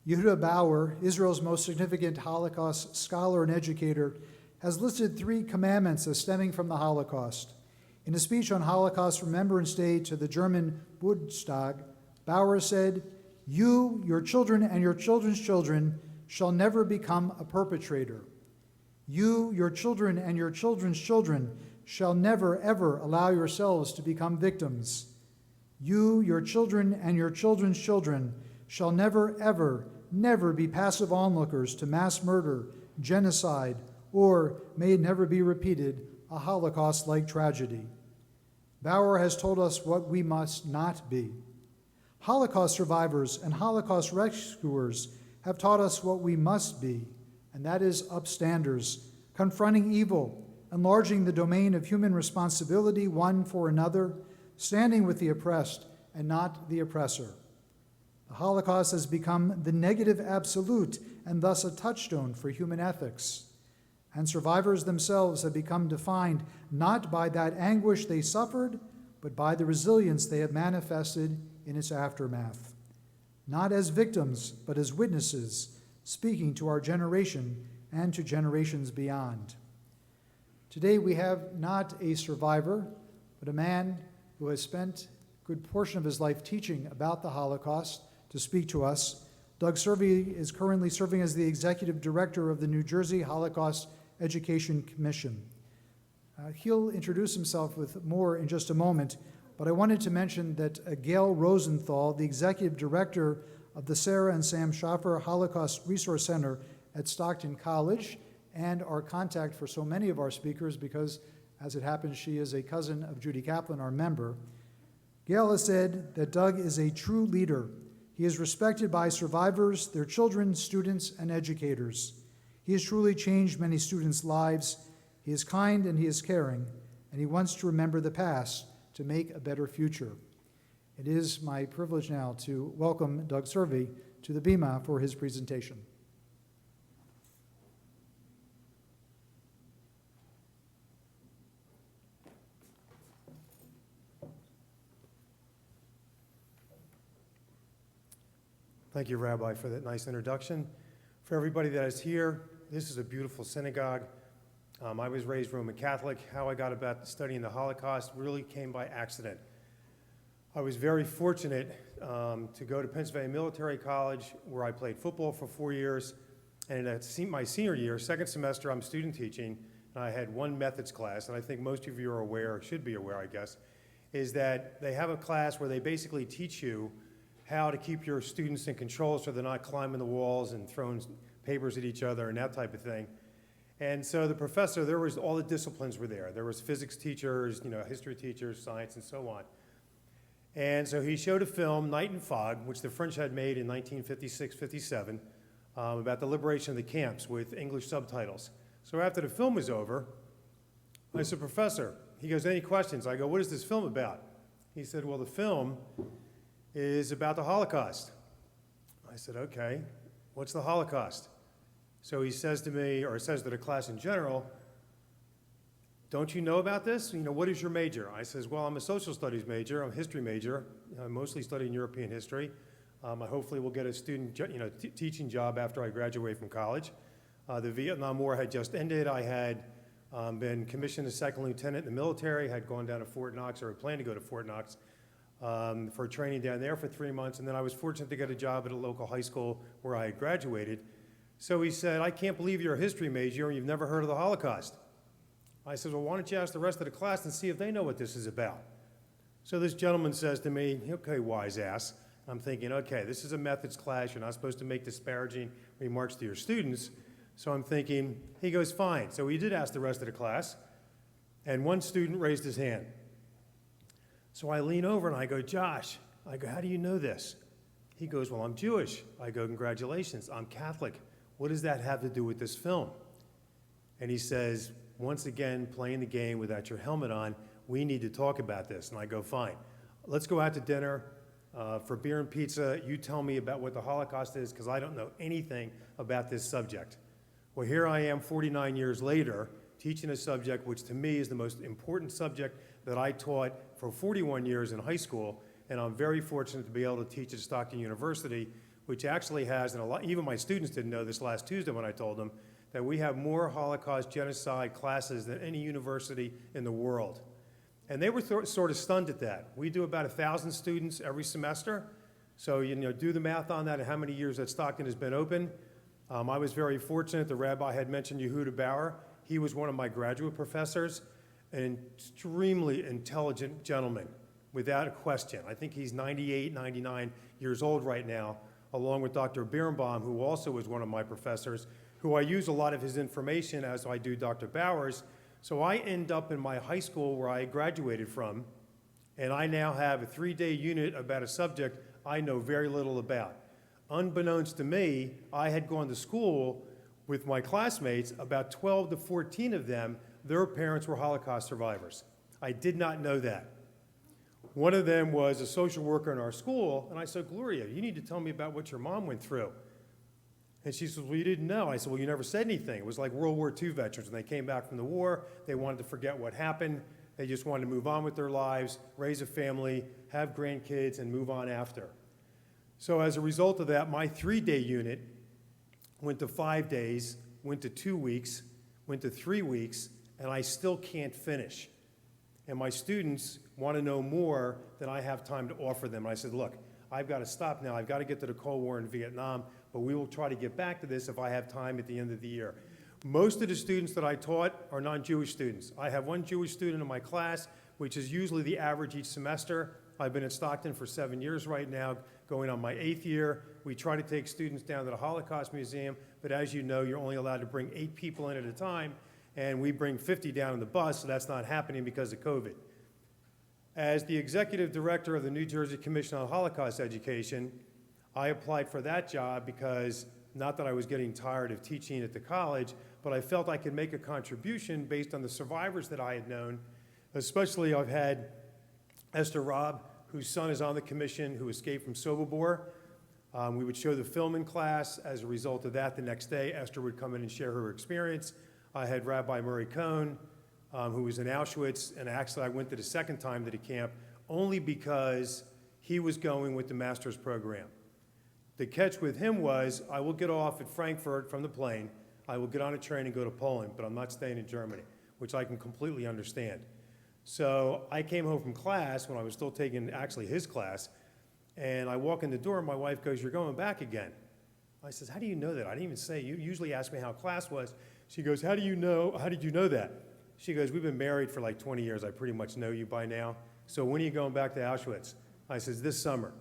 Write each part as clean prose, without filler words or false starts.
Yehuda Bauer, Israel's most significant Holocaust scholar and educator, has listed 3 commandments as stemming from the Holocaust. In a speech on Holocaust Remembrance Day to the German Bundestag, Bauer said, "You, your children, and your children's children shall never become a perpetrator. You, your children, and your children's children shall never, ever allow yourselves to become victims. You, your children, and your children's children shall never, ever, never be passive onlookers to mass murder, genocide, or, may it never be repeated, a Holocaust-like tragedy." Bauer has told us what we must not be. Holocaust survivors and Holocaust rescuers have taught us what we must be, and that is upstanders, confronting evil, enlarging the domain of human responsibility one for another, standing with the oppressed and not the oppressor. The Holocaust has become the negative absolute and thus a touchstone for human ethics. And survivors themselves have become defined not by that anguish they suffered, but by the resilience they have manifested in its aftermath. Not as victims, but as witnesses, speaking to our generation and to generations beyond. Today we have not a survivor, but a man who has spent a good portion of his life teaching about the Holocaust to speak to us. Doug Cervi is currently serving as the executive director of the New Jersey Holocaust Education Commission. He'll introduce himself with more in just a moment, but I wanted to mention that Gail Rosenthal, the executive director of the Sarah and Sam Schaffer Holocaust Resource Center at Stockton College, and our contact for so many of our speakers because, as it happens, she is a cousin of Judy Kaplan, our member. Gail has said that Doug is a true leader. He is respected by survivors, their children, students, and educators. He has truly changed many students' lives. He is kind and he is caring, and he wants to remember the past to make a better future. It is my privilege now to welcome Doug Cervi to the Bima for his presentation. Thank you, Rabbi, for that nice introduction. For everybody that is here, this is a beautiful synagogue. I was raised Roman Catholic. How I got about studying the Holocaust really came by accident. I was very fortunate to go to Pennsylvania Military College, where I played football for 4 years. And at my senior year, second semester, I'm student teaching, and I had one methods class, and I think most of you are aware, or should be aware, I guess, is that they have a class where they basically teach you how to keep your students in control so they're not climbing the walls and throwing papers at each other and that type of thing. And so the professor, there was all the disciplines were there. There was physics teachers, history teachers, science, and so on. And so he showed a film, Night and Fog, which the French had made in 1956-57, about the liberation of the camps with English subtitles. So after the film was over, I said, "Professor," he goes, "any questions?" I go, "What is this film about?" He said, "Well, the film is about the Holocaust." I said, "Okay, what's the Holocaust?" So he says to me, or says to the class in general, "Don't you know about this? What is your major?" I says, "Well, I'm a social studies major, I'm a history major. I'm mostly studying European history. I hopefully will get a student teaching job after I graduate from college. The Vietnam War had just ended. I had been commissioned as second lieutenant in the military, had gone down to Fort Knox, or planned to go to Fort Knox, for training down there for 3 months, and then I was fortunate to get a job at a local high school where I had graduated." So he said, "I can't believe you're a history major and you've never heard of the Holocaust." I said, "Well, why don't you ask the rest of the class and see if they know what this is about?" So this gentleman says to me, "Okay, wise ass." I'm thinking, okay, this is a methods class. You're not supposed to make disparaging remarks to your students. So I'm thinking, he goes, "Fine." So he did ask the rest of the class, and one student raised his hand. So I lean over and I go, "Josh," I go, "how do you know this?" He goes, "Well, I'm Jewish." I go, "Congratulations, I'm Catholic. What does that have to do with this film?" And he says, "Once again, playing the game without your helmet on, we need to talk about this." And I go, "Fine, let's go out to dinner for beer and pizza. You tell me about what the Holocaust is, because I don't know anything about this subject." Well, here I am 49 years later, teaching a subject which to me is the most important subject that I taught for 41 years in high school, and I'm very fortunate to be able to teach at Stockton University, which actually has, and a lot, even my students didn't know this last Tuesday when I told them, that we have more Holocaust genocide classes than any university in the world. And they were sort of stunned at that. We do about 1,000 students every semester. So, do the math on that and how many years that Stockton has been open. I was very fortunate. The rabbi had mentioned Yehuda Bauer. He was one of my graduate professors, an extremely intelligent gentleman, without a question. I think he's 98, 99 years old right now, along with Dr. Birnbaum, who also was one of my professors, who I use a lot of his information as I do Dr. Bauer's. So I end up in my high school where I graduated from, and I now have a 3-day unit about a subject I know very little about. Unbeknownst to me, I had gone to school with my classmates, about 12 to 14 of them, their parents were Holocaust survivors. I did not know that. One of them was a social worker in our school, and I said, Gloria, you need to tell me about what your mom went through. And she said, well, you didn't know. I said, well, you never said anything. It was like World War II veterans. When they came back from the war, they wanted to forget what happened. They just wanted to move on with their lives, raise a family, have grandkids, and move on after. So as a result of that, my 3-day unit went to 5 days, went to 2 weeks, went to 3 weeks, and I still can't finish. And my students want to know more than I have time to offer them. And I said, look, I've got to stop now. I've got to get to the Cold War in Vietnam, but we will try to get back to this if I have time at the end of the year. Most of the students that I taught are non-Jewish students. I have one Jewish student in my class, which is usually the average each semester. I've been at Stockton for 7 years right now, going on my 8th year. We try to take students down to the Holocaust Museum, but as you know, you're only allowed to bring 8 people in at a time, and we bring 50 down on the bus, so that's not happening because of COVID. As the executive director of the New Jersey Commission on Holocaust Education, I applied for that job because, not that I was getting tired of teaching at the college, but I felt I could make a contribution based on the survivors that I had known. Especially, I've had Esther Robb, whose son is on the commission, who escaped from Sobibor. We would show the film in class. As a result of that, the next day, Esther would come in and share her experience. I had Rabbi Murray Cohn, who was in Auschwitz, and actually I went the second time to the camp only because he was going with the master's program. The catch with him was, I will get off at Frankfurt from the plane, I will get on a train and go to Poland, but I'm not staying in Germany, which I can completely understand. So I came home from class when I was still taking actually his class, and I walk in the door and my wife goes, you're going back again. I says, how do you know that? I didn't even say, you usually ask me how class was. She goes, how did you know that? She goes, we've been married for like 20 years. I pretty much know you by now. So when are you going back to Auschwitz? I says, this summer.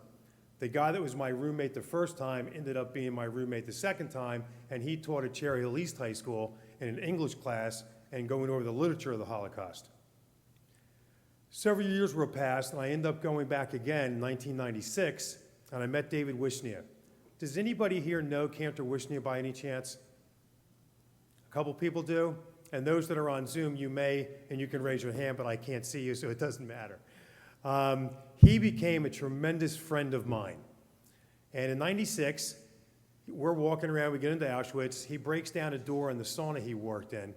The guy that was my roommate the first time ended up being my roommate the second time, and he taught at Cherry Hill East High School in an English class and going over the literature of the Holocaust. Several years were passed, and I ended up going back again in 1996, and I met David Wishnia. Does anybody here know Cantor Wishnia by any chance? A couple people do, and those that are on Zoom, you may, and you can raise your hand, but I can't see you, so it doesn't matter. He became a tremendous friend of mine. And in 96, we're walking around, we get into Auschwitz, he breaks down a door in the sauna he worked in,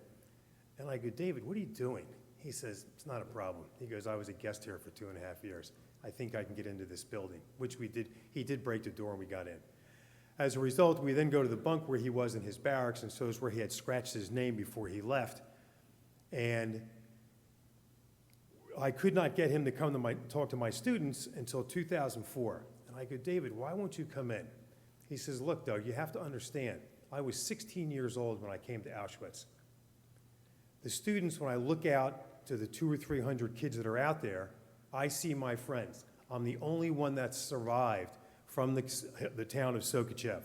and I go, David, what are you doing? He says, it's not a problem. He goes, I was a guest here for 2.5 years. I think I can get into this building, which we did. He did break the door and we got in. As a result, we then go to the bunk where he was in his barracks, and so is where he had scratched his name before he left. And I could not get him to come to talk to my students until 2004. And I go, David, why won't you come in? He says, look, Doug, you have to understand, I was 16 years old when I came to Auschwitz. The students, when I look out to the 200 or 300 kids that are out there, I see my friends. I'm the only one that survived from the town of Sokachev,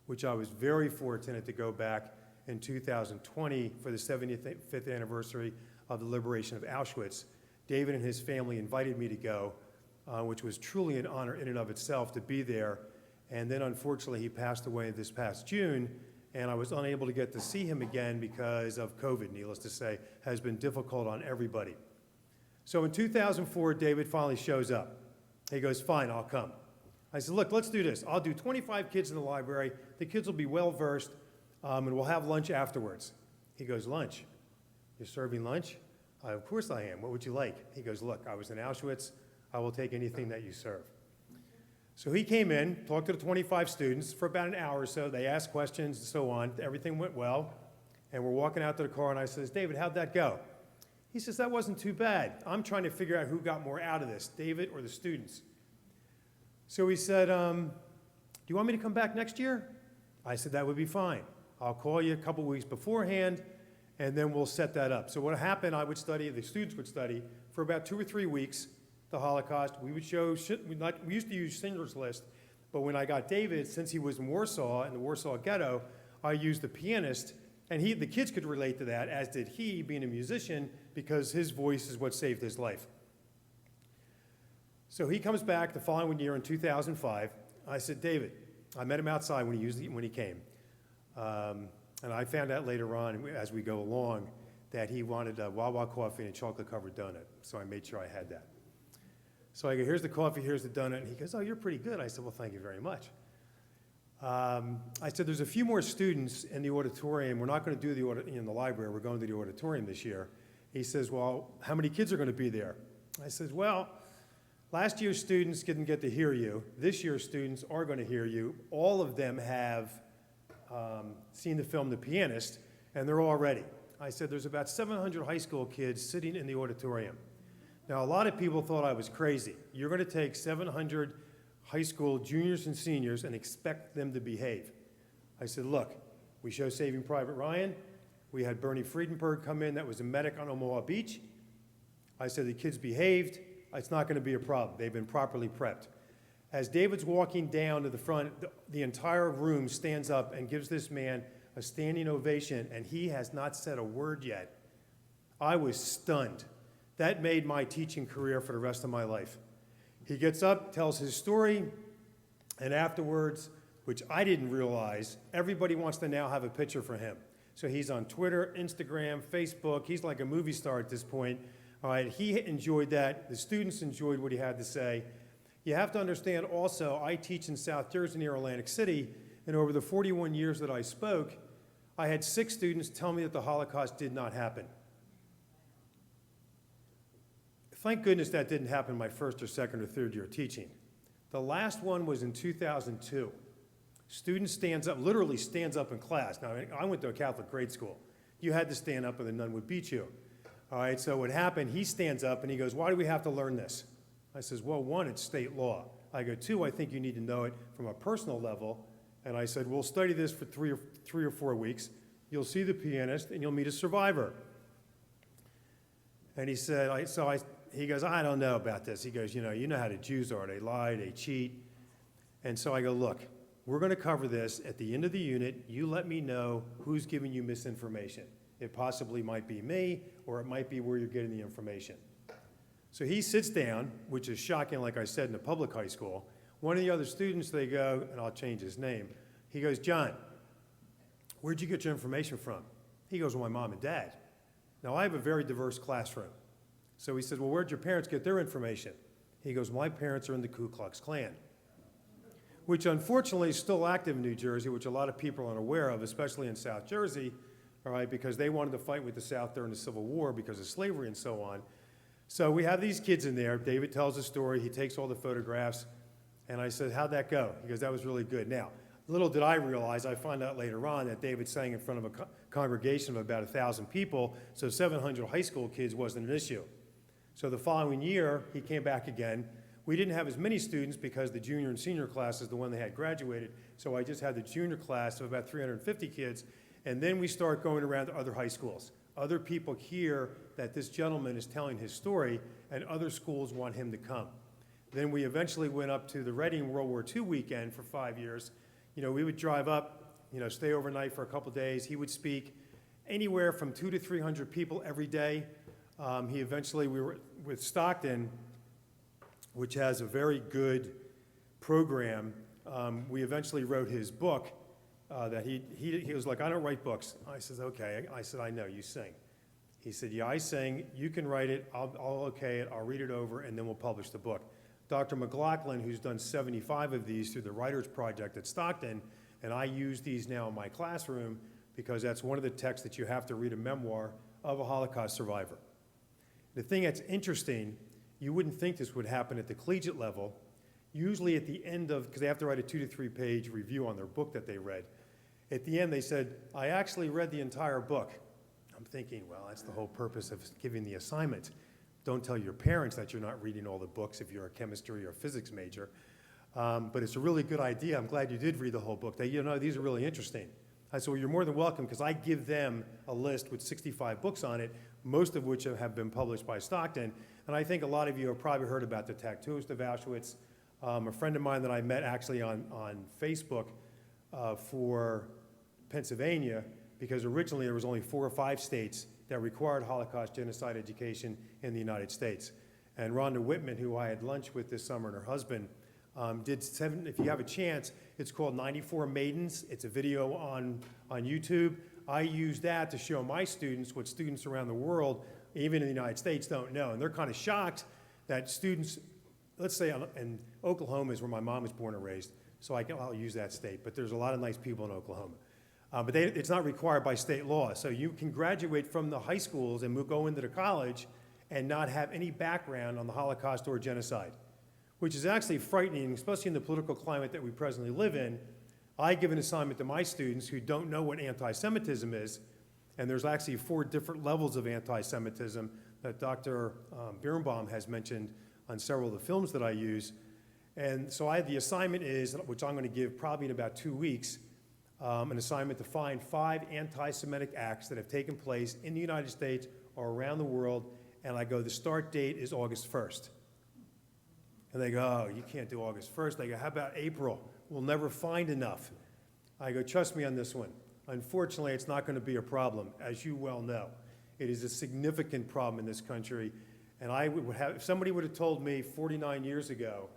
which I was very fortunate to go back in 2020 for the 75th anniversary of the liberation of Auschwitz. David and his family invited me to go, which was truly an honor in and of itself to be there. And then unfortunately he passed away this past June, and I was unable to get to see him again because of COVID, needless to say, has been difficult on everybody. So in 2004, David finally shows up. He goes, fine, I'll come. I said, look, let's do this. I'll do 25 kids in the library. The kids will be well-versed, and we'll have lunch afterwards. He goes, lunch? You're serving lunch? Of course I am. What would you like? He goes, look, I was in Auschwitz. I will take anything that you serve. So he came in, talked to the 25 students for about an hour or so. They asked questions and so on. Everything went well. And we're walking out to the car, and I says, David, how'd that go? He says, that wasn't too bad. I'm trying to figure out who got more out of this, David or the students. So he said, do you want me to come back next year? I said, that would be fine. I'll call you a couple weeks beforehand, and then we'll set that up. So what happened, I would study, the students would study for about 2 or 3 weeks, the Holocaust. We would show, we used to use Schindler's List, but when I got David, since he was in Warsaw, in the Warsaw Ghetto, I used the pianist, and the kids could relate to that, as did he, being a musician, because his voice is what saved his life. So he comes back the following year in 2005. I said, David, I met him outside when he came. And I found out later on, as we go along, that he wanted a Wawa coffee and a chocolate-covered donut. So I made sure I had that. So I go, here's the coffee, here's the donut. And he goes, oh, you're pretty good. I said, well, thank you very much. I said, there's a few more students in the auditorium. We're not going to do in the library. We're going to the auditorium this year. He says, well, how many kids are going to be there? I said, well, last year's students didn't get to hear you. This year's students are going to hear you. All of them have seen the film The Pianist, and they're all ready. I said, there's about 700 high school kids sitting in the auditorium. Now, a lot of people thought I was crazy. You're going to take 700 high school juniors and seniors and expect them to behave. I said, look, we show Saving Private Ryan. We had Bernie Friedenberg come in, that was a medic on Omaha Beach. I said, the kids behaved. It's not going to be a problem. They've been properly prepped. As David's walking down to the front, the entire room stands up and gives this man a standing ovation, and he has not said a word yet. I was stunned. That made my teaching career for the rest of my life. He gets up, tells his story, and afterwards, which I didn't realize, everybody wants to now have a picture for him. So he's on Twitter, Instagram, Facebook. He's like a movie star at this point. All right, he enjoyed that. The students enjoyed what he had to say. You have to understand also, I teach in South Jersey near Atlantic City, and over the 41 years that I spoke, I had 6 students tell me that the Holocaust did not happen. Thank goodness that didn't happen my first or second or third year teaching. The last one was in 2002. Student stands up, literally stands up in class. Now, I went to a Catholic grade school. You had to stand up or the nun would beat you. All right, so what happened, he stands up and he goes, why do we have to learn this? I says, well, 1, it's state law. I go, 2, I think you need to know it from a personal level. And I said, we'll study this for 3 or 4 weeks. You'll see the pianist and you'll meet a survivor. And he said, he goes, I don't know about this. He goes, you know how the Jews are. They lie, they cheat. And so I go, look, we're going to cover this. At the end of the unit, you let me know who's giving you misinformation. It possibly might be me, or it might be where you're getting the information. So he sits down, which is shocking, like I said, in a public high school. One of the other students, they go, and I'll change his name. He goes, John, where'd you get your information from? He goes, well, my mom and dad. Now, I have a very diverse classroom. So he said, well, where'd your parents get their information? He goes, my parents are in the Ku Klux Klan, which unfortunately is still active in New Jersey, which a lot of people aren't aware of, especially in South Jersey, all right, because they wanted to fight with the South during the Civil War because of slavery and so on. So we have these kids in there. David tells the story. He takes all the photographs. And I said, how'd that go? He goes, that was really good. Now, little did I realize, I found out later on that David sang in front of a congregation of about 1,000 people, so 700 high school kids wasn't an issue. So the following year, he came back again. We didn't have as many students because the junior and senior class is the one they had graduated, so I just had the junior class of about 350 kids, and then we start going around to other high schools. Other people hear that this gentleman is telling his story, and other schools want him to come. Then we eventually went up to the Reading World War II weekend for 5 years. We would drive up, stay overnight for a couple days. He would speak anywhere from 200 to 300 people every day. We were with Stockton, which has a very good program. We eventually wrote his book that he was like, I don't write books. I said, okay. I said, I know, you sing. He said, yeah, I sing. You can write it. I'll okay it. I'll read it over, and then we'll publish the book. Dr. McLaughlin, who's done 75 of these through the Writers Project at Stockton, and I use these now in my classroom because that's one of the texts that you have to read a memoir of a Holocaust survivor. The thing that's interesting, you wouldn't think this would happen at the collegiate level. usually at the end of, because they have to write a 2 to 3 page review on their book that they read. At the end, they said, I actually read the entire book. I'm thinking, well, that's the whole purpose of giving the assignment. Don't tell your parents that you're not reading all the books if you're a chemistry or physics major. But it's a really good idea. I'm glad you did read the whole book. These are really interesting. I said, well, you're more than welcome, because I give them a list with 65 books on it, most of which have been published by Stockton. And I think a lot of you have probably heard about the Tattooist of Auschwitz. A friend of mine that I met actually on Facebook for Pennsylvania, because originally there was only 4 or 5 states that required Holocaust genocide education in the United States. And Rhonda Whitman, who I had lunch with this summer, and her husband, did 7, if you have a chance, it's called 94 Maidens. It's a video on YouTube. I use that to show my students what students around the world, even in the United States, don't know. And they're kind of shocked that students, let's say, and Oklahoma is where my mom was born and raised, so I'll use that state, but there's a lot of nice people in Oklahoma. But it's not required by state law, so you can graduate from the high schools and go into the college and not have any background on the Holocaust or genocide, which is actually frightening, especially in the political climate that we presently live in. I give an assignment to my students who don't know what anti-Semitism is, and there's actually 4 different levels of anti-Semitism that Dr. Birnbaum has mentioned on several of the films that I use. And so the assignment is, which I'm going to give probably in about 2 weeks, an assignment to find 5 anti-Semitic acts that have taken place in the United States or around the world, and I go, the start date is August 1st. And they go, oh, you can't do August 1st. They go, how about April? We'll never find enough. I go, trust me on this one. Unfortunately, it's not going to be a problem, as you well know. It is a significant problem in this country, and if somebody would have told me 49 years ago,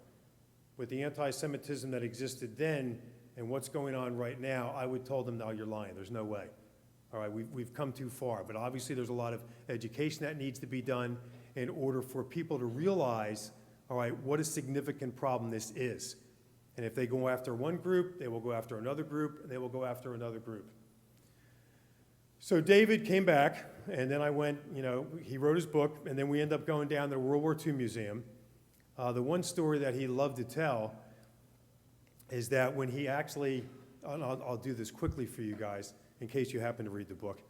with the anti-Semitism that existed then and what's going on right now, I would have told them, no, you're lying. There's no way. All right, we've come too far. But obviously there's a lot of education that needs to be done in order for people to realize, all right, what a significant problem this is. And if they go after one group, they will go after another group, and they will go after another group. So David came back, and then I went, he wrote his book, and then we ended up going down to the World War II Museum. The one story that he loved to tell is that when he actually, I'll do this quickly for you guys, in case you happen to read the book,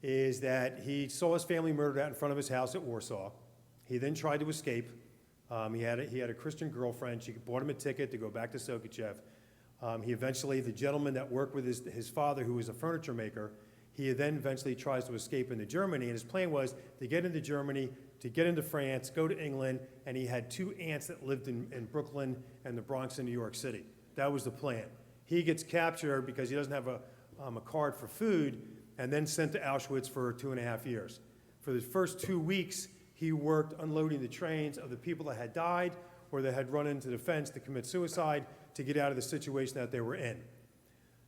is that he saw his family murdered out in front of his house at Warsaw. He then tried to escape. He had a Christian girlfriend. She bought him a ticket to go back to Sokachev. The gentleman that worked with his father, who was a furniture maker, he then eventually tries to escape into Germany, and his plan was to get into Germany, to get into France, go to England, and he had 2 aunts that lived in Brooklyn and the Bronx in New York City. That was the plan. He gets captured because he doesn't have a card for food, and then sent to Auschwitz for 2.5 years. For the first 2 weeks, he worked unloading the trains of the people that had died or that had run into the fence to commit suicide to get out of the situation that they were in.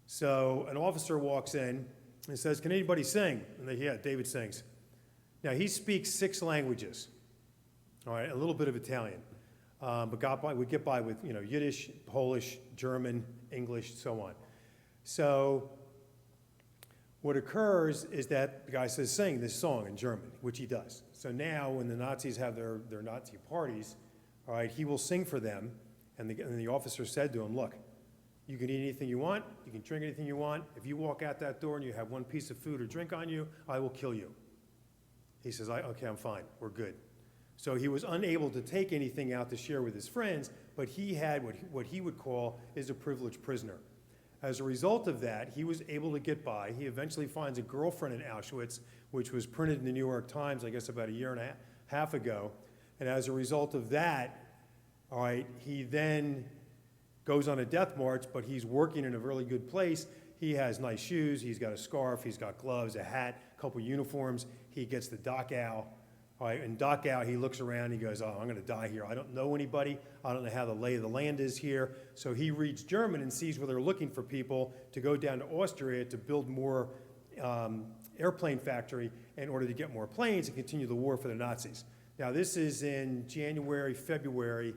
So an officer walks in and says, can anybody sing? And they, yeah, David sings. Now, he speaks 6 languages, all right, a little bit of Italian, but we get by with, Yiddish, Polish, German, English, so on. So what occurs is that the guy says, sing this song in German, which he does. So now when the Nazis have their Nazi parties, all right, he will sing for them, and the officer said to him, look, you can eat anything you want, you can drink anything you want. If you walk out that door and you have 1 piece of food or drink on you, I will kill you. He says, okay, I'm fine, we're good. So he was unable to take anything out to share with his friends, but he had what he would call is a privileged prisoner. As a result of that, he was able to get by. He eventually finds a girlfriend in Auschwitz, which was printed in the New York Times, I guess about a year and a half ago. And as a result of that, all right, he then goes on a death march, but he's working in a really good place. He has nice shoes, he's got a scarf, he's got gloves, a hat, a couple uniforms. He gets the Dachau. All right, in Dachau, he looks around, he goes, oh, I'm gonna die here. I don't know anybody. I don't know how the lay of the land is here. So he reads German and sees where they're looking for people to go down to Austria to build more airplane factory in order to get more planes and continue the war for the Nazis. Now, this is in January, February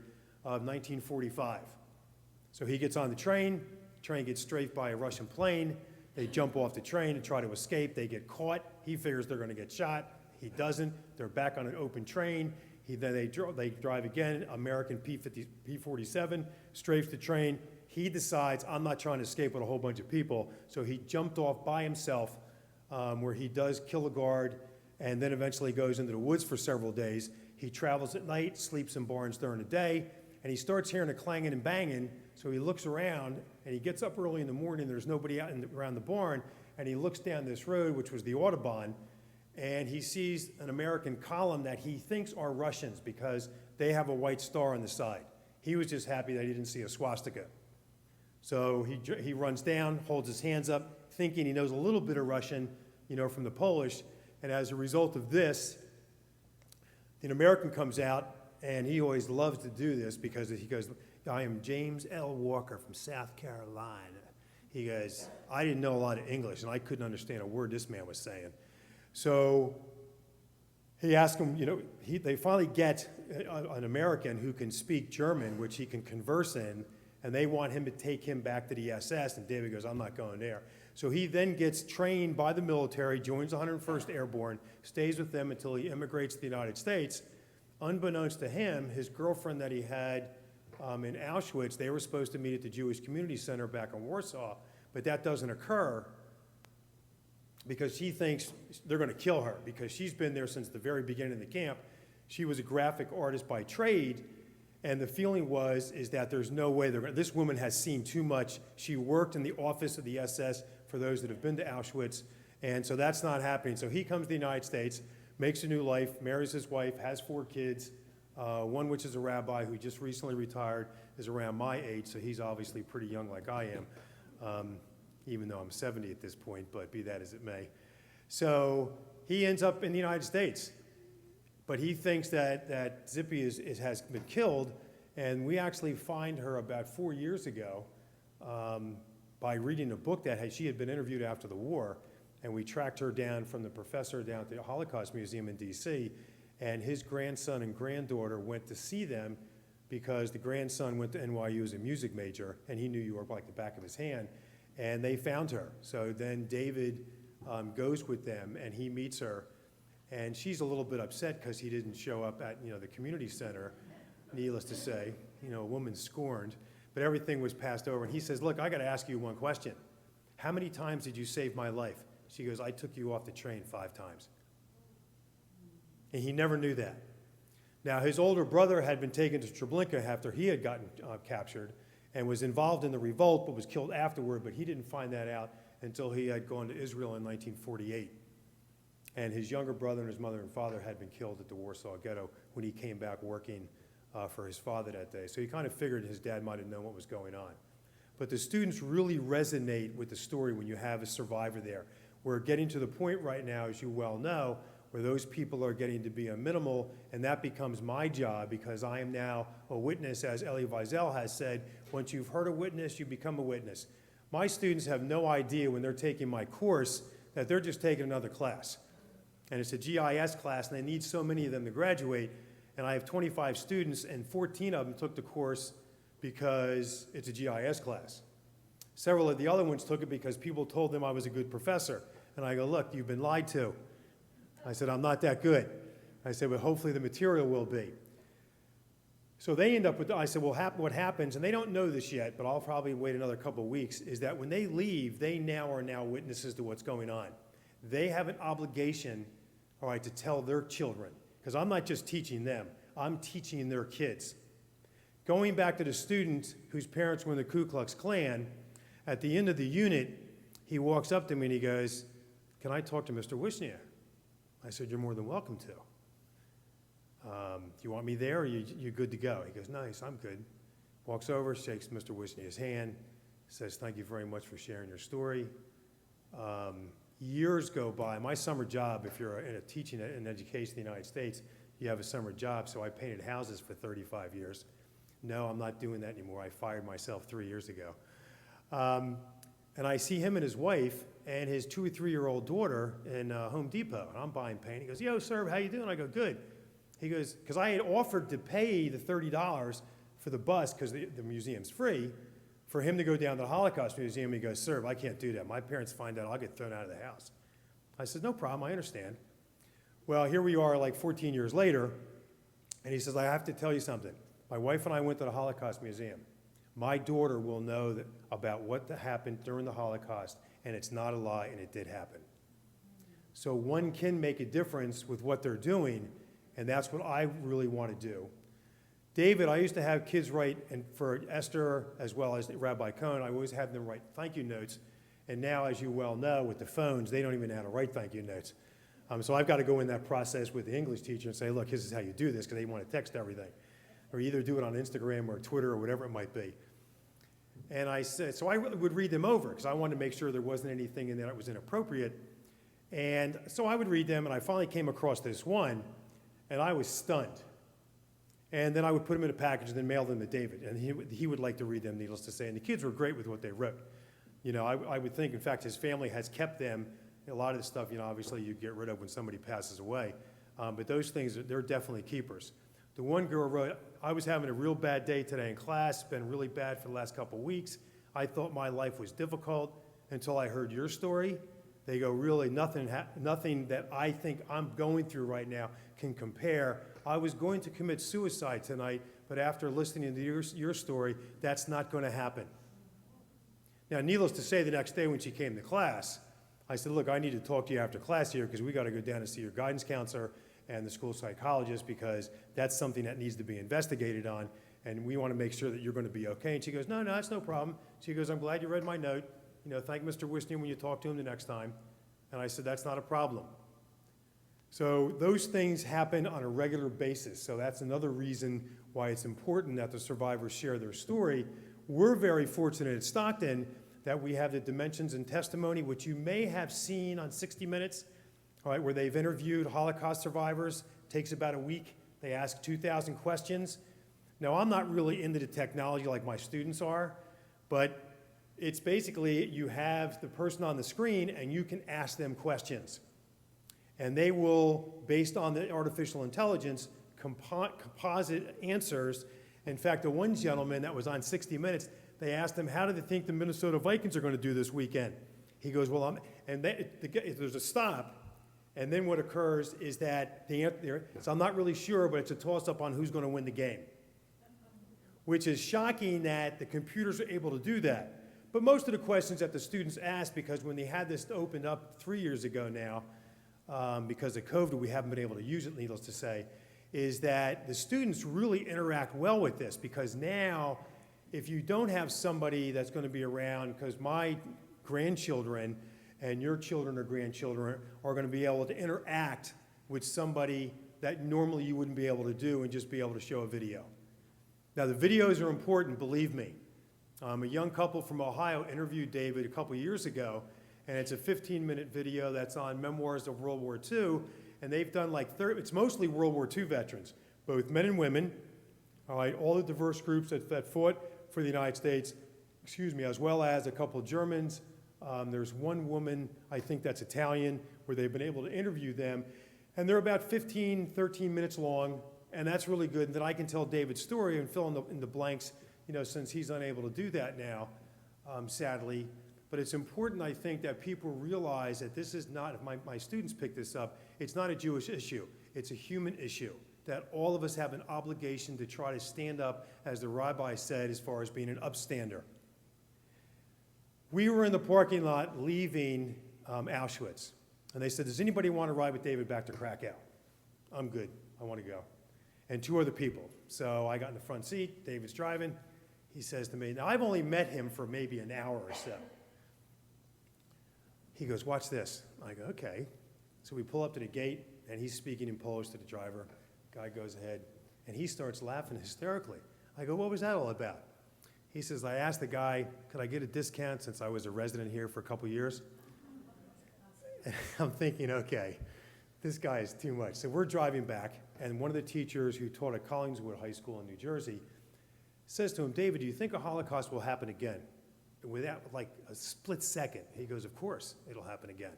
of 1945. So he gets on the train gets strafed by a Russian plane. They jump off the train and try to escape. They get caught. He figures they're gonna get shot. He doesn't. They're back on an open train. They drive again, American P-47, strafes the train. He decides, I'm not trying to escape with a whole bunch of people, so he jumped off by himself, where he does kill a guard, and then eventually goes into the woods for several days. He travels at night, sleeps in barns during the day, and he starts hearing a clanging and banging, so he looks around, and he gets up early in the morning, there's nobody out around the barn, and he looks down this road, which was the Audubon, and he sees an American column that he thinks are Russians because they have a white star on the side. He was just happy that he didn't see a swastika. So he runs down, holds his hands up, thinking he knows a little bit of Russian, from the Polish, and as a result of this, an American comes out, and he always loves to do this because he goes, I am James L. Walker from South Carolina. He goes, I didn't know a lot of English, and I couldn't understand a word this man was saying. So he asked him, they finally get an American who can speak German, which he can converse in, and they want him to take him back to the SS, and David goes, I'm not going there. So he then gets trained by the military, joins the 101st Airborne, stays with them until he immigrates to the United States. Unbeknownst to him, his girlfriend that he had in Auschwitz, they were supposed to meet at the Jewish Community Center back in Warsaw, but that doesn't occur because she thinks they're going to kill her because she's been there since the very beginning of the camp. She was a graphic artist by trade, and the feeling is that there's no way this woman has seen too much. She worked in the office of the SS for those that have been to Auschwitz, and so that's not happening. So he comes to the United States, makes a new life, marries his wife, has 4 kids, one which is a rabbi who just recently retired, is around my age, so he's obviously pretty young like I am, even though I'm 70 at this point, but be that as it may. So he ends up in the United States, but he thinks that Zippy has been killed, and we actually find her about 4 years ago by reading a book that she had been interviewed after the war, and we tracked her down from the professor down at the Holocaust Museum in D.C., and his grandson and granddaughter went to see them because the grandson went to NYU as a music major, and he knew New York like the back of his hand, and they found her. So then David goes with them, and he meets her, and she's a little bit upset because he didn't show up at the community center, needless to say, a woman scorned, but everything was passed over, and he says, look, I got to ask you one question. How many times did you save my life? She goes, I took you off the train 5 times. And he never knew that. Now, his older brother had been taken to Treblinka after he had gotten captured and was involved in the revolt, but was killed afterward, but he didn't find that out until he had gone to Israel in 1948. And his younger brother and his mother and father had been killed at the Warsaw Ghetto when he came back working for his father that day. So he kind of figured his dad might have known what was going on. But the students really resonate with the story when you have a survivor there. We're getting to the point right now, as you well know, where those people are getting to be a minimal, and that becomes my job because I am now a witness, as Elie Wiesel has said. Once you've heard a witness, you become a witness. My students have no idea when they're taking my course that they're just taking another class. And it's a GIS class, and they need so many of them to graduate. And I have 25 students, and 14 of them took the course because it's a GIS class. Several of the other ones took it because people told them I was a good professor. And I go, look, you've been lied to. I said, I'm not that good. I said, but hopefully the material will be. So they end up with, I said, well, what happens, and they don't know this yet, but I'll probably wait another couple of weeks, is that when they leave, they are now witnesses to what's going on. They have an obligation, all right, to tell their children, because I'm not just teaching them, I'm teaching their kids. Going back to the student whose parents were in the Ku Klux Klan, at the end of the unit, he walks up to me and he goes, can I talk to Mr. Wisnia? I said, you're more than welcome to. Do you want me there, or you good to go? He goes, nice, I'm good. Walks over, shakes Mr. Wisnia's hand, says, thank you very much for sharing your story. Years go by. My summer job, if you're in a teaching and education in the United States, you have a summer job, so I painted houses for 35 years. No, I'm not doing that anymore. I fired myself 3 years ago. And I see him and his wife and his 2 or 3-year-old daughter in Home Depot, and I'm buying paint. He goes, yo, sir, how you doing? I go, good. He goes, because I had offered to pay the $30 for the bus, because the museum's free, for him to go down to the Holocaust Museum. He goes, sir, I can't do that. My parents find out, I'll get thrown out of the house. I said, no problem, I understand. Well, here we are like 14 years later, And he says, I have to tell you something. My wife and I went to the Holocaust Museum. My daughter will know about what happened during the Holocaust, and it's not a lie, and it did happen. So one can make a difference with what they're doing, and that's what I really want to do. David, I used to have kids write, and for Esther as well as Rabbi Cohn, I always had them write thank you notes. And now, as you well know, with the phones, they don't even know how to write thank you notes. So I've got to go in that process with the English teacher and say, look, this is how you do this, because they want to text everything. Or either do it on Instagram or Twitter or whatever it might be. And I said, so I would read them over, because I wanted to make sure there wasn't anything in there that was inappropriate. And so I would read them, and I finally came across this one, and I was stunned. And then I would put them in a package and then mail them to David. And he would like to read them, needless to say. And the kids were great with what they wrote. You know, I would think, in fact, his family has kept them. A lot of the stuff, you know, obviously you get rid of when somebody passes away. But those things, they're definitely keepers. The one girl wrote, I was having a real bad day today in class, been really bad for the last couple of weeks. I thought my life was difficult until I heard your story. They go, really, nothing that I think I'm going through right now can compare. I was going to commit suicide tonight, but after listening to your story, that's not going to happen. Now, needless to say, the next day when she came to class, I said, look, I need to talk to you after class here because we got to go down and see your guidance counselor and the school psychologist because that's something that needs to be investigated on, and we want to make sure that you're going to be okay. And she goes, no, that's no problem. She goes, I'm glad you read my note. You know, thank Mr. Wisnian when you talk to him the next time. And I said, that's not a problem. So those things happen on a regular basis. So that's another reason why it's important that the survivors share their story. We're very fortunate at Stockton that we have the Dimensions and Testimony, which you may have seen on 60 Minutes, all right, where they've interviewed Holocaust survivors. It takes about a week. They ask 2,000 questions. Now, I'm not really into the technology like my students are, but it's basically you have the person on the screen and you can ask them questions. And they will, based on the artificial intelligence, composite answers. In fact, the one gentleman that was on 60 Minutes, they asked him, how do they think the Minnesota Vikings are going to do this weekend? He goes, well, there's a stop. And then what occurs is that so I'm not really sure, but it's a toss-up on who's going to win the game. Which is shocking that the computers are able to do that. But most of the questions that the students asked, because when they had this opened up 3 years ago now, because of COVID, we haven't been able to use it, needless to say, is that the students really interact well with this, because now, if you don't have somebody that's going to be around, because my grandchildren and your children or grandchildren are going to be able to interact with somebody that normally you wouldn't be able to do and just be able to show a video. Now, the videos are important, believe me. A young couple from Ohio interviewed David a couple years ago, and it's a 15-minute video that's on memoirs of World War II, and they've done like it's mostly World War II veterans, both men and women, all right, all the diverse groups that fought for the United States, as well as a couple of Germans. There's one woman, I think that's Italian, where they've been able to interview them, and they're about 13 minutes long, and that's really good. And then I can tell David's story and fill in the blanks, you know, since he's unable to do that now, sadly. But it's important, I think, that people realize that this is not, if my students pick this up, it's not a Jewish issue. It's a human issue, that all of us have an obligation to try to stand up, as the rabbi said, as far as being an upstander. We were in the parking lot leaving Auschwitz, and they said, does anybody want to ride with David back to Krakow? I'm good. I want to go. And two other people. So I got in the front seat. David's driving. He says to me, now I've only met him for maybe an hour or so. He goes, watch this. I go, okay. So we pull up to the gate, and he's speaking in Polish to the driver. Guy goes ahead, and he starts laughing hysterically. I go, what was that all about? He says, I asked the guy, could I get a discount since I was a resident here for a couple years? And I'm thinking, okay, this guy is too much. So we're driving back, and one of the teachers who taught at Collingswood High School in New Jersey says to him, David, do you think a Holocaust will happen again? Without like a split second, he goes, of course it'll happen again.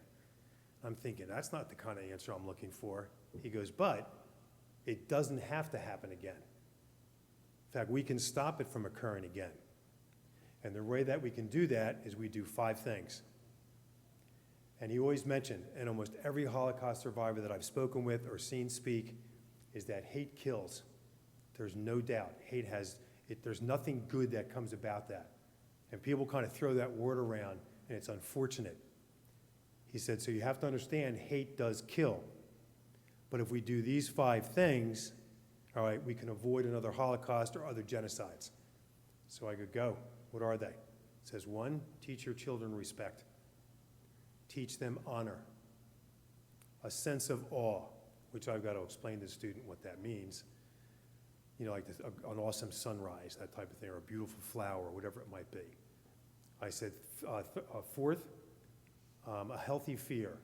I'm thinking, that's not the kind of answer I'm looking for. He goes, but it doesn't have to happen again. In fact, we can stop it from occurring again. And the way that we can do that is we do 5 things. And he always mentioned, and almost every Holocaust survivor that I've spoken with or seen speak, is that hate kills. There's no doubt. There's nothing good that comes about that. And people kind of throw that word around, and it's unfortunate. He said, so you have to understand, hate does kill. But if we do these 5 things, all right, we can avoid another Holocaust or other genocides. So I could go. What are they? It says, 1, teach your children respect. Teach them honor. A sense of awe, which I've got to explain to the student what that means. You know, like an awesome sunrise, that type of thing, or a beautiful flower, whatever it might be. I said, 4th, a healthy fear.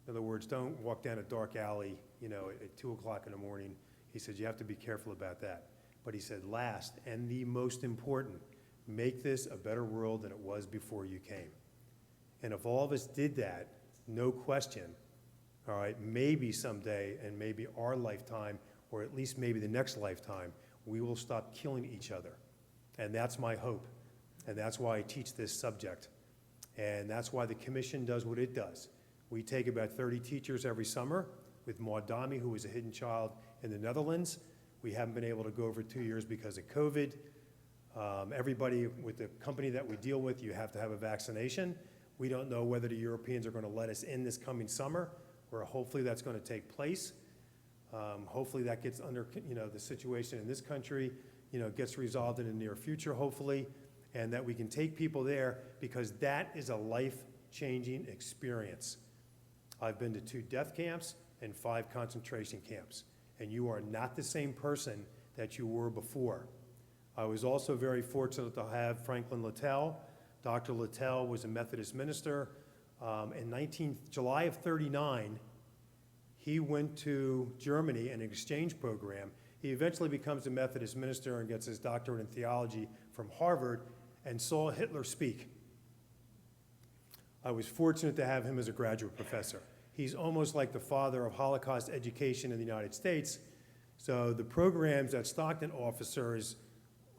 In other words, don't walk down a dark alley, you know, at 2 o'clock in the morning. He said, you have to be careful about that. But he said, last and the most important, make this a better world than it was before you came. And if all of us did that, no question, all right, maybe someday, and maybe our lifetime, or at least maybe the next lifetime, we will stop killing each other. And that's my hope. And that's why I teach this subject. And that's why the commission does what it does. We take about 30 teachers every summer with Maud Dami, who is a hidden child in the Netherlands. We haven't been able to go for 2 years because of COVID. Everybody with the company that we deal with, you have to have a vaccination. We don't know whether the Europeans are going to let us in this coming summer, or hopefully that's going to take place. Hopefully that gets under, you know, the situation in this country, you know, gets resolved in the near future, hopefully, and that we can take people there, because that is a life-changing experience. I've been to 2 death camps and 5 concentration camps, and you are not the same person that you were before. I was also very fortunate to have Franklin Littell. Dr. Littell was a Methodist minister. In July of '39, he went to Germany in an exchange program. He eventually becomes a Methodist minister and gets his doctorate in theology from Harvard, and saw Hitler speak. I was fortunate to have him as a graduate professor. He's almost like the father of Holocaust education in the United States. So the programs that Stockton officers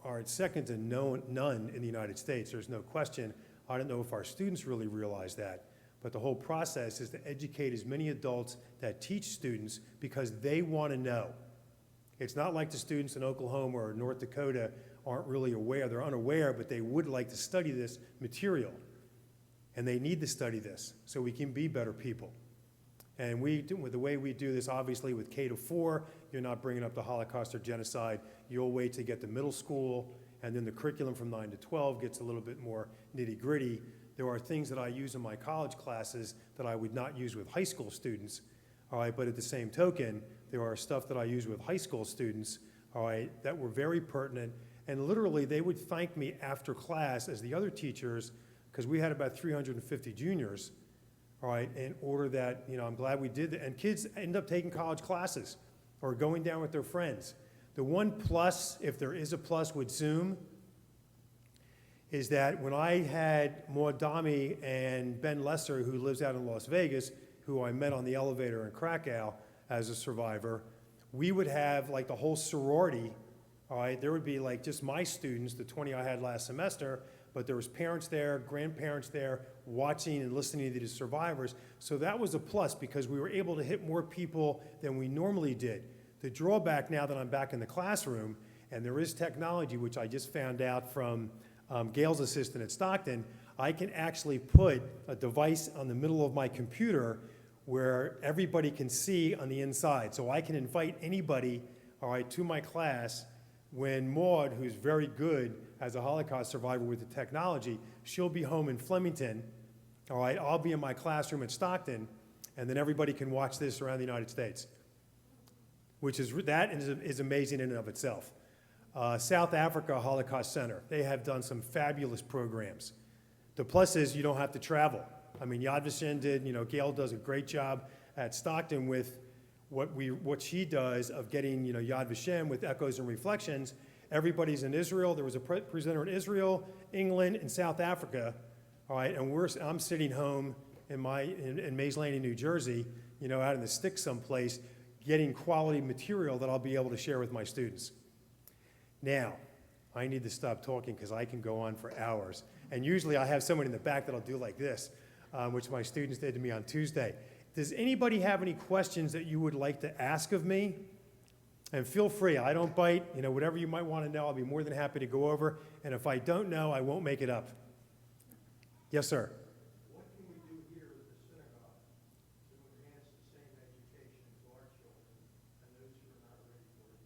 are second to none in the United States. There's no question. I don't know if our students really realize that. But the whole process is to educate as many adults that teach students, because they want to know. It's not like the students in Oklahoma or North Dakota aren't really aware. They're unaware, but they would like to study this material. And they need to study this so we can be better people. And with the way we do this, obviously with K to 4, you're not bringing up the Holocaust or genocide. You'll wait to get to middle school, and then the curriculum from 9 to 12 gets a little bit more nitty-gritty. There are things that I use in my college classes that I would not use with high school students, all right? But at the same token, there are stuff that I use with high school students, all right, that were very pertinent. And literally, they would thank me after class as the other teachers, because we had about 350 juniors, all right, in order that, you know, I'm glad we did that. And kids end up taking college classes or going down with their friends. The one plus, if there is a plus with Zoom, is that when I had Maud Dami and Ben Lesser, who lives out in Las Vegas, who I met on the elevator in Krakow as a survivor, we would have like the whole sorority, all right? There would be like just my students, the 20 I had last semester, but there was parents there, grandparents there, watching and listening to the survivors. So that was a plus, because we were able to hit more people than we normally did. The drawback, now that I'm back in the classroom, and there is technology, which I just found out from Gail's assistant at Stockton, I can actually put a device on the middle of my computer where everybody can see on the inside. So I can invite anybody, all right, to my class. When Maud, who's very good as a Holocaust survivor with the technology, she'll be home in Flemington, all right, I'll be in my classroom at Stockton, and then everybody can watch this around the United States, which is amazing in and of itself. South Africa Holocaust Center, they have done some fabulous programs. The plus is you don't have to travel. I mean, Yad Vashem did, you know, Gail does a great job at Stockton with what she does of getting, you know, Yad Vashem with echoes and reflections. Everybody's in Israel. There was a presenter in Israel, England, and South Africa, all right, and I'm sitting home in Mays Landing, New Jersey, you know, out in the sticks someplace, getting quality material that I'll be able to share with my students. Now, I need to stop talking because I can go on for hours. And usually I have someone in the back that'll do like this, which my students did to me on Tuesday. Does anybody have any questions that you would like to ask of me? And feel free, I don't bite, whatever you might want to know, I'll be more than happy to go over. And if I don't know, I won't make it up. Yes, sir. What can we do here at the synagogue to enhance the same education to our children and those who are not ready for it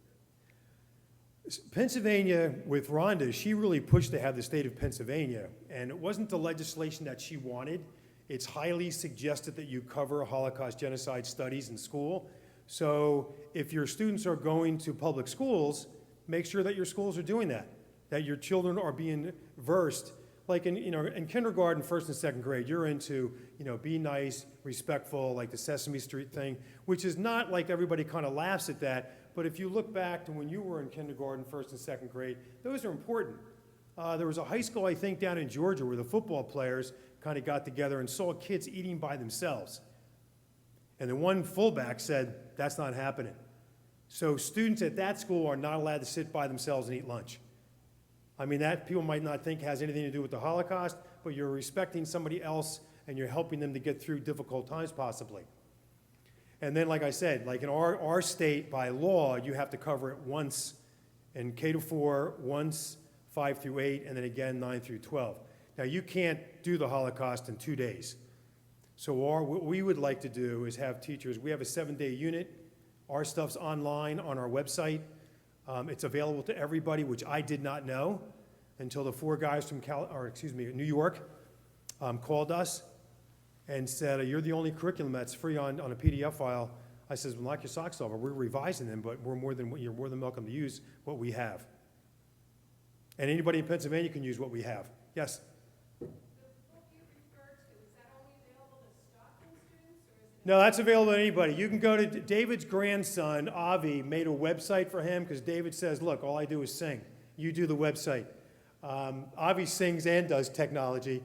yet? Pennsylvania, with Rhonda, she really pushed to have the state of Pennsylvania. And it wasn't the legislation that she wanted. It's highly suggested that you cover Holocaust genocide studies in school. So if your students are going to public schools, make sure that your schools are doing that your children are being versed. Like in kindergarten, first and second grade, you're into, be nice, respectful, like the Sesame Street thing, which is not like everybody kind of laughs at that. But if you look back to when you were in kindergarten, first and second grade, those are important. There was a high school, I think, down in Georgia where the football players kind of got together and saw kids eating by themselves. And the one fullback said, that's not happening. So students at that school are not allowed to sit by themselves and eat lunch. I mean, that people might not think has anything to do with the Holocaust, but you're respecting somebody else and you're helping them to get through difficult times possibly. And then, like I said, like in our state, by law, you have to cover it once in K-4, once 5 through 8, and then again 9 through 12. Now, you can't do the Holocaust in 2 days. So what we would like to do is have teachers, we have a 7-day unit. Our stuff's online on our website. It's available to everybody, which I did not know until the 4 guys from New York called us and said, you're the only curriculum that's free on a PDF file. I said, well, knock your socks off. We're revising them, but you're more than welcome to use what we have. And anybody in Pennsylvania can use what we have. Yes? No, that's available to anybody. You can go to David's grandson, Avi, made a website for him because David says, look, all I do is sing. You do the website. Avi sings and does technology.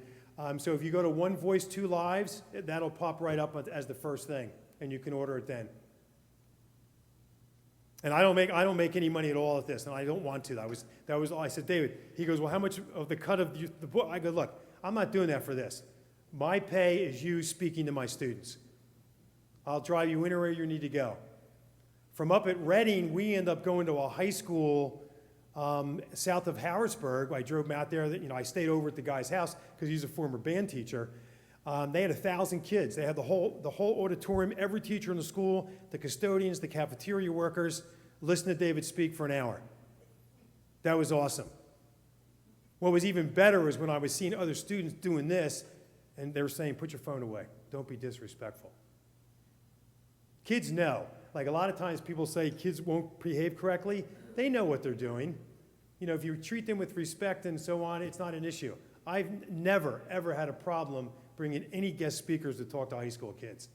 So if you go to One Voice, Two Lives, that'll pop right up as the first thing, and you can order it then. And I don't make any money at all at this, and I don't want to. That was all. I said, David, he goes, well, how much of the cut of the book? I go, look, I'm not doing that for this. My pay is you speaking to my students. I'll drive you anywhere you need to go. From up at Reading, we end up going to a high school south of Harrisburg. I drove out there. I stayed over at the guy's house because he's a former band teacher. They had 1,000 kids. They had the whole auditorium, every teacher in the school, the custodians, the cafeteria workers, listen to David speak for an hour. That was awesome. What was even better was when I was seeing other students doing this, and they were saying, put your phone away. Don't be disrespectful. Kids know. Like a lot of times people say kids won't behave correctly. They know what they're doing. If you treat them with respect and so on, it's not an issue. I've never, ever had a problem bringing any guest speakers to talk to high school kids.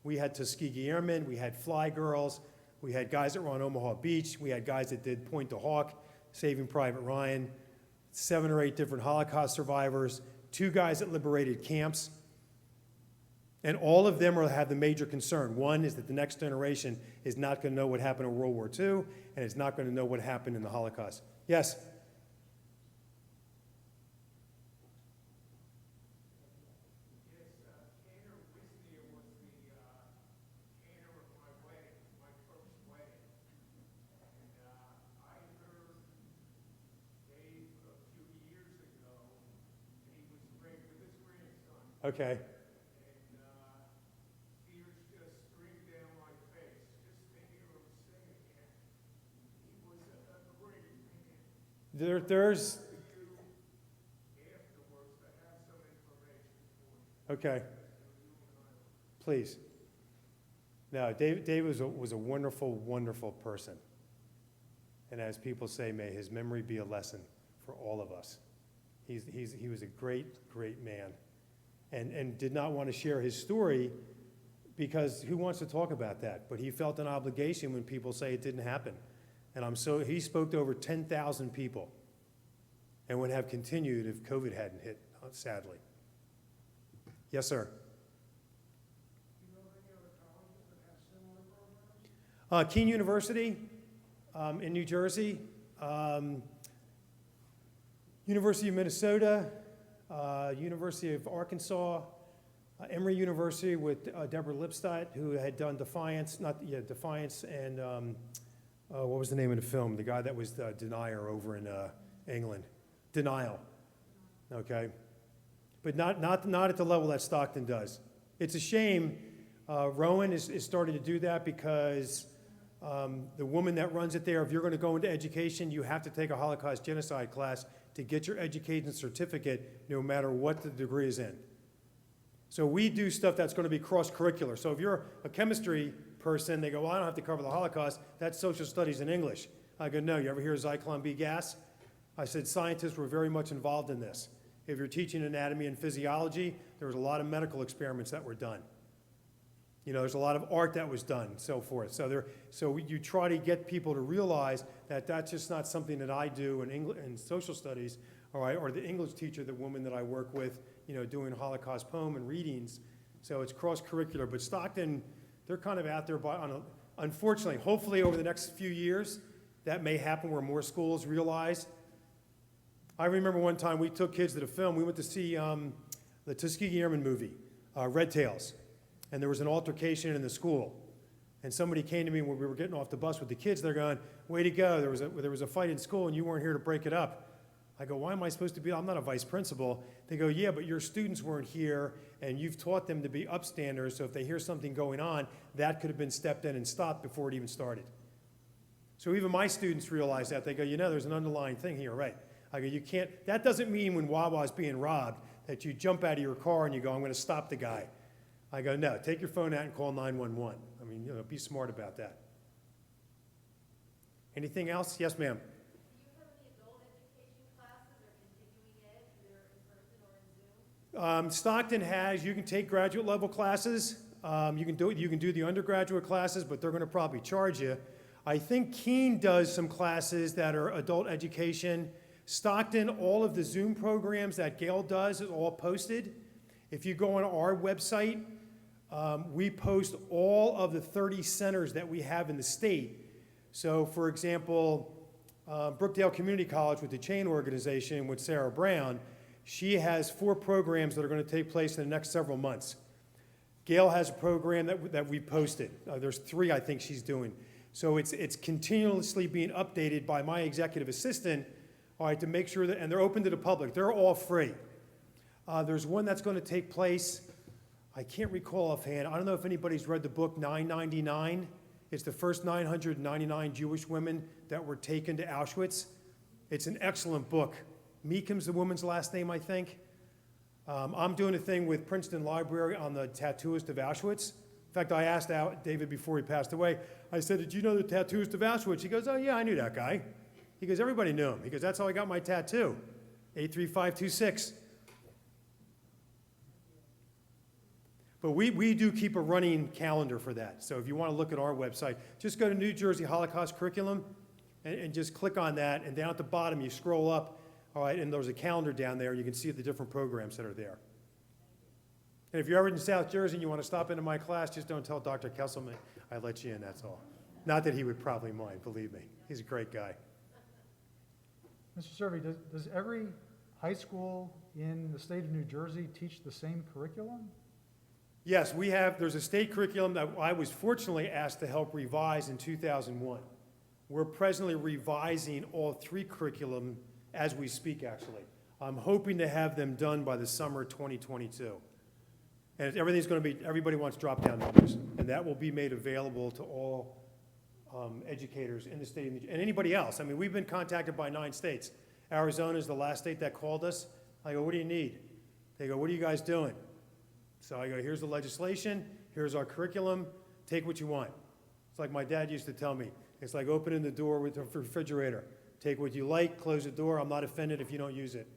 We had Tuskegee Airmen, we had Fly Girls, we had guys that were on Omaha Beach, we had guys that did Point to Hawk, Saving Private Ryan, 7 or 8 different Holocaust survivors, 2 guys that liberated camps. And all of them have the major concern. One is that the next generation is not going to know what happened in World War II, and is not going to know what happened in the Holocaust. Yes? Tanner Wisnia was the tanner of my wedding, my first wedding. And I heard Dave a few years ago, and he was great with his grandson. Okay. There's okay. Please. No, Dave was a wonderful, wonderful person. And as people say, may his memory be a lesson for all of us. He was a great, great man. And did not want to share his story because who wants to talk about that? But he felt an obligation when people say it didn't happen. And he spoke to over 10,000 people and would have continued if COVID hadn't hit, sadly. Yes, sir. Do you know of any other colleges that have similar programs? Keene University in New Jersey, University of Minnesota, University of Arkansas, Emory University with Deborah Lipstadt, who had done Defiance and what was the name of the film? The guy that was the denier over in England. Denial, okay? But not at the level that Stockton does. It's a shame. Rowan is starting to do that because the woman that runs it there, if you're going to go into education, you have to take a Holocaust genocide class to get your education certificate, no matter what the degree is in. So we do stuff that's going to be cross-curricular. So if you're a chemistry person, they go, well, I don't have to cover the Holocaust. That's social studies in English. I go, no, you ever hear of Zyklon B gas? I said, scientists were very much involved in this. If you're teaching anatomy and physiology, there was a lot of medical experiments that were done. You know, there's a lot of art that was done, and so forth. So you try to get people to realize that that's just not something that I do in social studies, all right, or the English teacher, the woman that I work with, you know, doing Holocaust poem and readings. So it's cross-curricular. But Stockton, they're kind of out there unfortunately, hopefully over the next few years, that may happen where more schools realize. I remember one time we took kids to the film. We went to see the Tuskegee Airmen movie, Red Tails. And there was an altercation in the school. And somebody came to me when we were getting off the bus with the kids. They're going, way to go. There was a fight in school and you weren't here to break it up. I go, why am I supposed to be? I'm not a vice principal. They go, yeah, but your students weren't here and you've taught them to be upstanders. So if they hear something going on, that could have been stepped in and stopped before it even started. So even my students realize that. They go, you know, there's an underlying thing here, right? I go, you can't, that doesn't mean when Wawa's being robbed that you jump out of your car and you go, I'm going to stop the guy. I go, no, take your phone out and call 911. I mean, you know, be smart about that. Anything else? Yes, ma'am. Do you have any adult education classes or continuing ed, either in person or in Zoom? Stockton has, you can take graduate level classes. You can do the undergraduate classes, but they're going to probably charge you. I think Keene does some classes that are adult education. Stockton, all of the Zoom programs that Gail does is all posted. If you go on our website, we post all of the 30 centers that we have in the state. So, for example, Brookdale Community College with the Chain Organization with Sarah Brown, she has 4 programs that are going to take place in the next several months. Gail has a program that we posted. There's 3 I think she's doing. So it's continuously being updated by my executive assistant, all right, to make sure that, and they're open to the public. They're all free. There's one that's going to take place, I can't recall offhand. I don't know if anybody's read the book 999. It's the first 999 Jewish women that were taken to Auschwitz. It's an excellent book. Meekham's the woman's last name, I think. I'm doing a thing with Princeton Library on the tattooist of Auschwitz. In fact, I asked David before he passed away, I said, did you know the tattooist of Auschwitz? He goes, oh yeah, I knew that guy. He goes, everybody knew him. He goes, that's how I got my tattoo, 83526. But we do keep a running calendar for that. So if you want to look at our website, just go to New Jersey Holocaust Curriculum and just click on that. And down at the bottom, you scroll up, all right, and there's a calendar down there. You can see the different programs that are there. And if you're ever in South Jersey and you want to stop into my class, just don't tell Dr. Kesselman I let you in, that's all. Not that he would probably mind, believe me. He's a great guy. Mr. Cervi, does every high school in the state of New Jersey teach the same curriculum? Yes, there's a state curriculum that I was fortunately asked to help revise in 2001. We're presently revising all 3 curriculum as we speak, actually. I'm hoping to have them done by the summer 2022. And everybody wants drop-down numbers, and that will be made available to all educators in the state and anybody else. I mean, we've been contacted by 9 states. Arizona is the last state that called us. I go, what do you need? They go, what are you guys doing? So I go, here's the legislation, here's our curriculum, take what you want. It's like my dad used to tell me. It's like opening the door with the refrigerator. Take what you like, close the door. I'm not offended if you don't use it.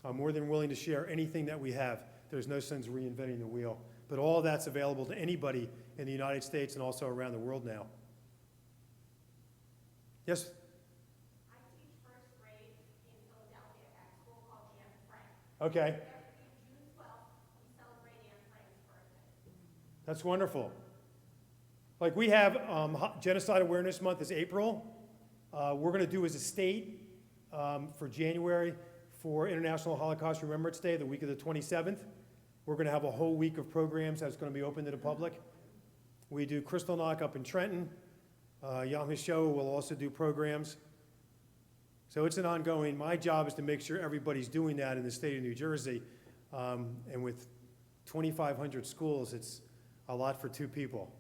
I'm more than willing to share anything that we have. There's no sense reinventing the wheel. But all of that's available to anybody in the United States and also around the world now. Yes? I teach first grade in Philadelphia at a school called Anne Frank. Okay. Every June 12th, we celebrate Anne Frank's birthday. That's wonderful. Like we have Genocide Awareness Month is April. We're going to do as a state for January for International Holocaust Remembrance Day, the week of the 27th. We're going to have a whole week of programs that's going to be open to the public. We do Kristallnacht up in Trenton. Yom HaShoah will also do programs. So it's an ongoing, my job is to make sure everybody's doing that in the state of New Jersey. And with 2,500 schools, it's a lot for two people.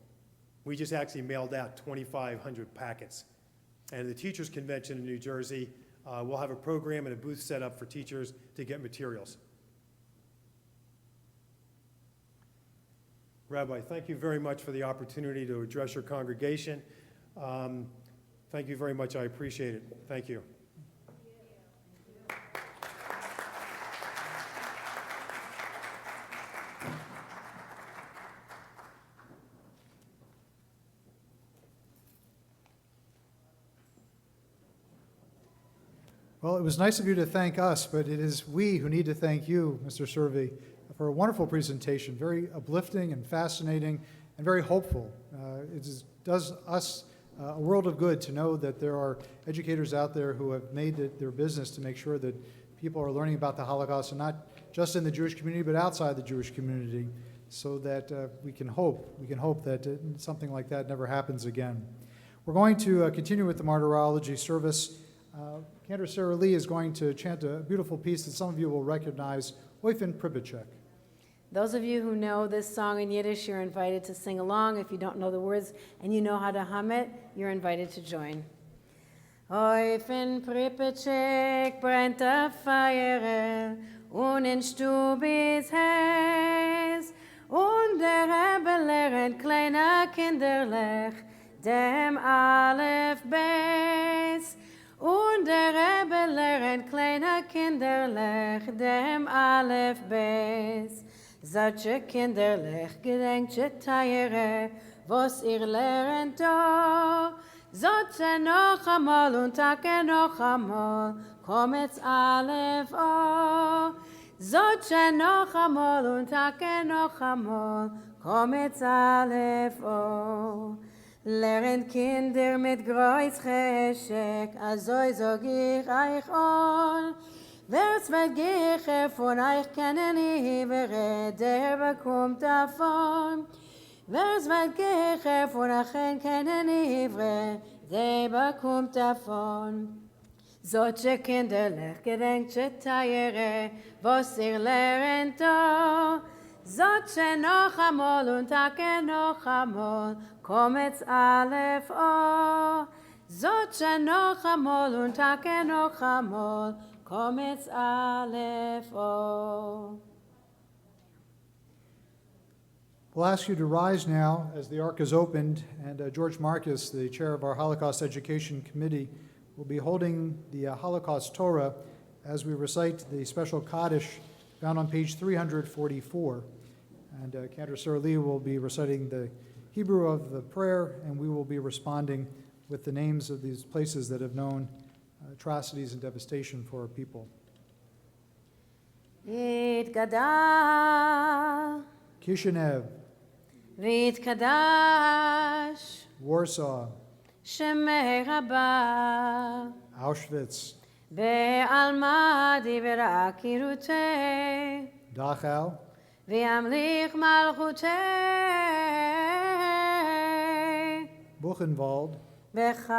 We just actually mailed out 2,500 packets. And the Teachers Convention in New Jersey will have a program and a booth set up for teachers to get materials. Rabbi, thank you very much for the opportunity to address your congregation. Thank you very much. I appreciate it. Thank you. Well, it was nice of you to thank us, but it is we who need to thank you, Mr. Cervi, for a wonderful presentation, very uplifting and fascinating and very hopeful. Does us a world of good to know that there are educators out there who have made it their business to make sure that people are learning about the Holocaust, and not just in the Jewish community, but outside the Jewish community, so that we can hope that something like that never happens again. We're going to continue with the Martyrology service. Cantor Sarah Lee is going to chant a beautiful piece that some of you will recognize, Oifen Pribicek. Those of you who know this song in Yiddish, you're invited to sing along. If you don't know the words and you know how to hum it, you're invited to join. Oifen Pribicek brennt a Feuer und in Stub ist heiß und der Rebbe lernt kleine Kinderlech dem Aleph Beis. Und der Rebbe lernt kleine Kinderlech dem Aleph Beis. Solche Kinderlech gedenkte Teiere, was ihr lernt da. Solche noch einmal und Tage noch einmal, kommet's Aleph O. Solche noch einmal und Tage noch einmal, kommet's Aleph O. Lernt Kinder mit groß Cheshek, azoi sag ich euch all. Wer's wird Geche von euch kennen Ivere, der bekommt davon. Wer's wird Geche von euch kennen Ivere, der bekommt davon. Solche Kinderlech gedenkte Teiere, was ihr lernt da. Solche noch einmal und Tage noch einmal, kommet's Aleph O. Solche noch einmal und Tage noch einmal, kommet's Aleph O. We'll ask you to rise now as the Ark is opened, and George Marcus, the chair of our Holocaust Education Committee, will be holding the Holocaust Torah as we recite the special Kaddish found on page 344. And Cantor Sarah Lee will be reciting the Hebrew of the prayer, and we will be responding with the names of these places that have known atrocities and devastation for our people. Yitgadal, Kishinev, Vitkadash, Warsaw, Shemei Rabbah, Auschwitz, Be'alma divera kirutei, Dachau, V'yamlich malchutei, Buchenwald, B'chayechon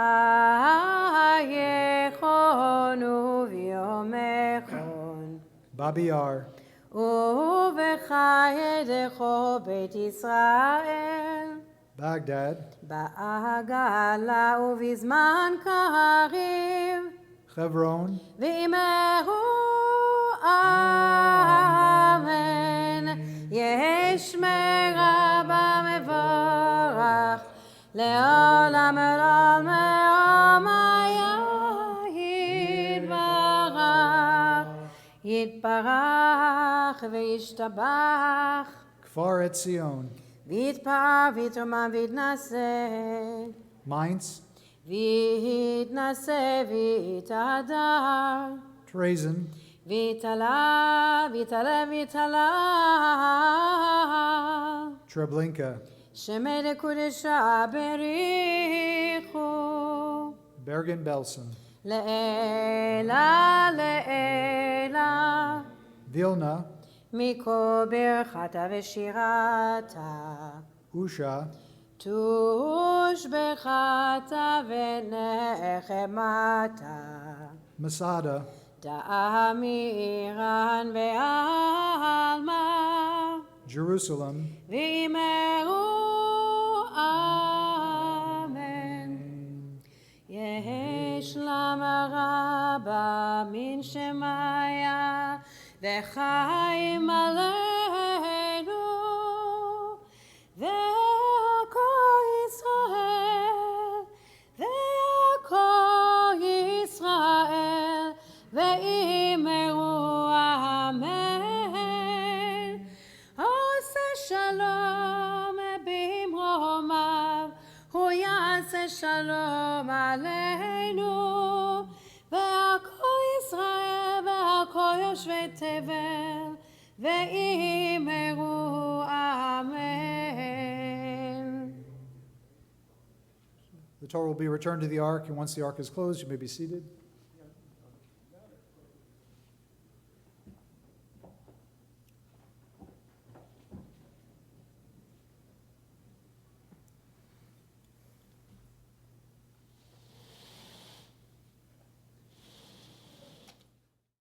u'v'yomechon, Babi Yar, ובחיידךו בית ישראל, Baghdad, בעגלה ובזמן קריב, Hebron, ואמרו אמן, יש מרבה מבורך, לעולם עולם יתברך וישתבח, Kfar Etzion, ויתפאר ויתרומם ויתנשא, Mainz, ויתנשא ויתהדר, Trazen, ויתעלה ויתעלה ויתעלה, Treblinka, שמי לקודשה בריחו, Bergen-Belsen, לעילה לעילה, Vilna, מכל ברכתה ושירתה, Usha, תושבחת ונחמתה. Masada, דאה מאיראן ועלמה, Jerusalem, ואמרו אמן. יש למרה מן שמיה, וחיים עלינו, והכל ישראל, והכל ישראל, ואמרו אמן. עושה שלום במרומיו, הוא יעשה שלום עלינו, והכל ישראל והכל יושבי תבל, ואמרו אמן. The Torah will be returned to the ark, and once the ark is closed, you may be seated.